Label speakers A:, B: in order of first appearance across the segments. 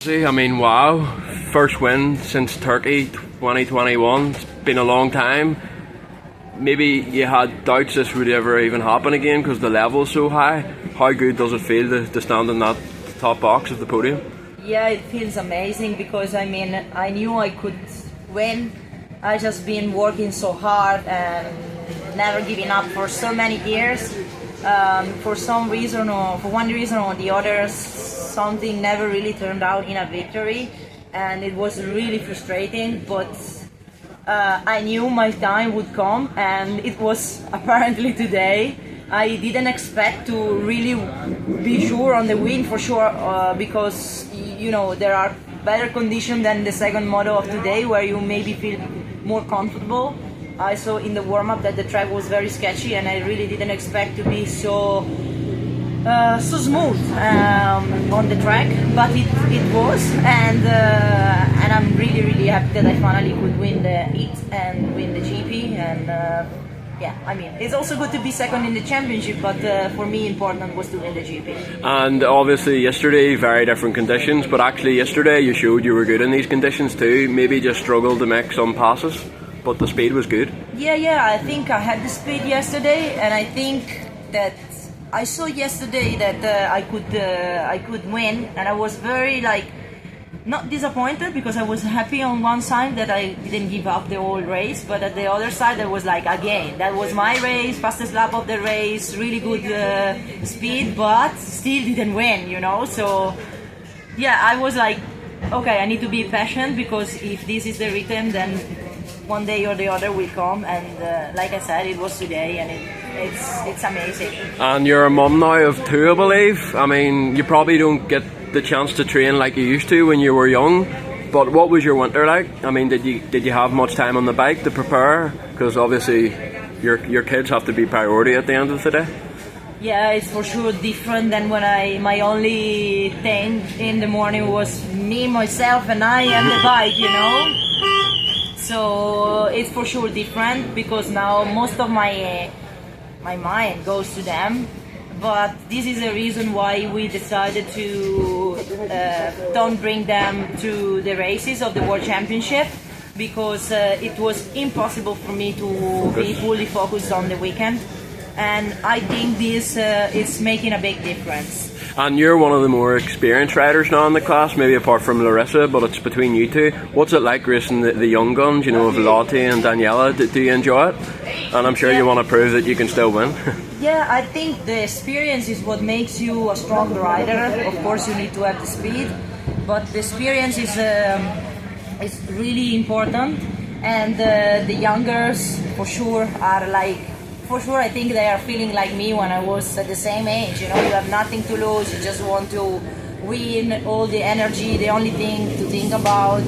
A: I mean, wow, first win since Turkey 2021. It's been a long time. Maybe you had doubts this would ever even happen again because the level's so high. How good does it feel to stand in that top box of the podium?
B: Yeah, it feels amazing because I mean, I knew I could win. I just been working so hard and never giving up for so many years. For some reason or for one reason or the other, something never really turned out in a victory, and it was really frustrating. But I knew my time would come, and it was apparently today. I didn't expect to really be sure on the win for sure, because you know there are better conditions than the second moto of today, where you maybe feel more comfortable. I saw in the warm-up that the track was very sketchy, and I really didn't expect to be so smooth on the track, but it was, and I'm really happy that I finally could win the heat and win the GP, and yeah, I mean, it's also good to be second in the championship, but for me important was to win the GP.
A: And obviously yesterday, very different conditions, but actually yesterday you showed you were good in these conditions too, maybe just struggled to make some passes, but the speed was good.
B: Yeah, I think I had the speed yesterday, and I think that I saw yesterday that I could win, and I was very not disappointed because I was happy on one side that I didn't give up the whole race, but at the other side I was like, again, that was my race, fastest lap of the race, really good speed, but still didn't win, you know. So yeah, I was like, okay, I need to be patient because if this is the rhythm, then one day or the other will come, and like I said, it was today, and it's amazing.
A: And you're a mum now of two, I believe. I mean, you probably don't get the chance to train like you used to when you were young, but what was your winter like? I mean, did you have much time on the bike to prepare? Because obviously your kids have to be priority at the end of the day.
B: Yeah, it's for sure different than when my only thing in the morning was me, myself, and I and the bike, you know. So it's for sure different because now most of my mind goes to them. But this is a reason why we decided to don't bring them to the races of the World Championship, because it was impossible for me to be fully focused on the weekend. And I think this is making a big difference.
A: And you're one of the more experienced riders now in the class, maybe apart from Larissa, but it's between you two. What's it like racing the young guns, you know, of Lotte and Daniela? Do you enjoy it? And I'm sure you want to prove that you can still win.
B: Yeah, I think the experience is what makes you a strong rider. Of course, you need to have the speed, but the experience is really important. And the youngers, for sure, are I think they are feeling like me when I was at the same age. You know, you have nothing to lose. You just want to win, all the energy. The only thing to think about,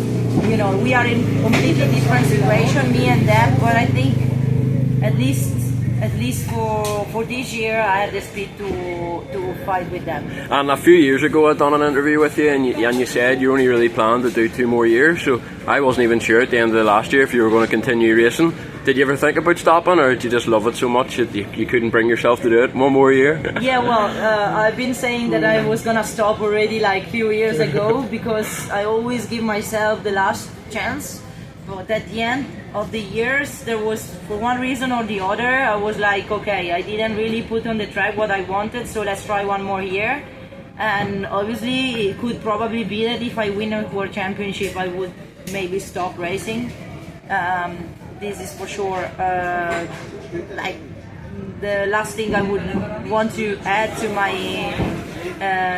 B: you know, we are in completely different situation, me and them. But I think at least for this year, I have the speed to fight with them.
A: And a few years ago, I'd done an interview with you, and you said you only really planned to do 2 more years. So I wasn't even sure at the end of the last year if you were going to continue racing. Did you ever think about stopping, or did you just love it so much that you couldn't bring yourself to do it 1 more year?
B: Yeah, well, I've been saying that I was gonna stop already like few years ago because I always give myself the last chance. But at the end of the years, there was, for one reason or the other, I was like, okay, I didn't really put on the track what I wanted, so let's try 1 more year. And obviously, it could probably be that if I win a World Championship, I would maybe stop racing. This is for sure like the last thing I would want to add to my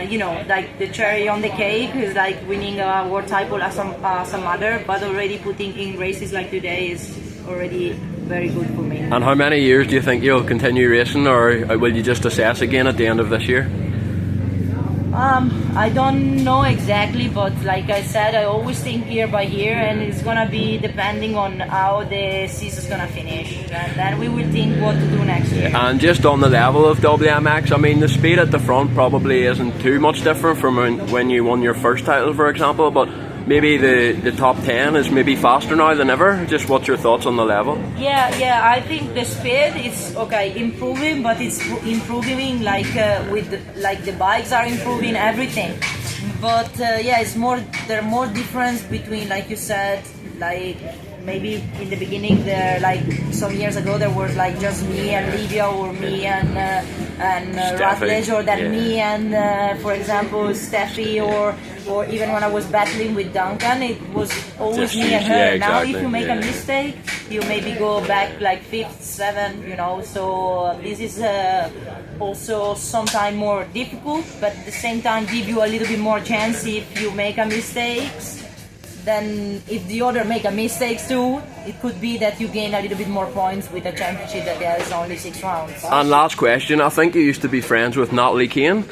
B: you know, like the cherry on the cake is like winning a world title as a mother, but already putting in races like today is already very good for me.
A: And how many years do you think you'll continue racing, or will you just assess again at the end of this year?
B: I don't know exactly, but like I said, I always think year by year, and it's gonna be depending on how the season's gonna finish, and then we will think what to do next year.
A: And just on the level of WMX, I mean, the speed at the front probably isn't too much different from when you won your first title, for example, but maybe the top 10 is maybe faster now than ever. Just what's your thoughts on the level?
B: Yeah, I think the speed is okay, improving, but it's improving like with the bikes are improving everything. but yeah, it's more. There are more difference between, like you said, like maybe in the beginning there, like some years ago, there was like just me and Livia, or me and Rutledge, or then me and for example Steffi, or even when I was battling with Duncan, it was always me and her.
A: Yeah, exactly.
B: Now if you make a mistake, you maybe go back like 5th, 7th, you know, so this is also sometimes more difficult, but at the same time give you a little bit more chance if you make a mistakes. Then if the other make a mistakes too, it could be that you gain a little bit more points with a championship that there's only 6 rounds.
A: And last question, I think you used to be friends with Natalie Kane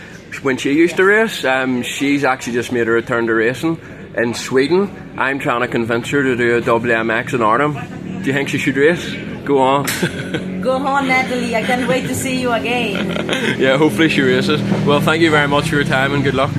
A: when she used to race. She's actually just made a return to racing in Sweden. I'm trying to convince her to do a WMX in Arnhem. Do you think she should race? Go on.
B: Go on, Natalie, I can't wait to see you again.
A: Yeah, hopefully she races. Well, thank you very much for your time and good luck.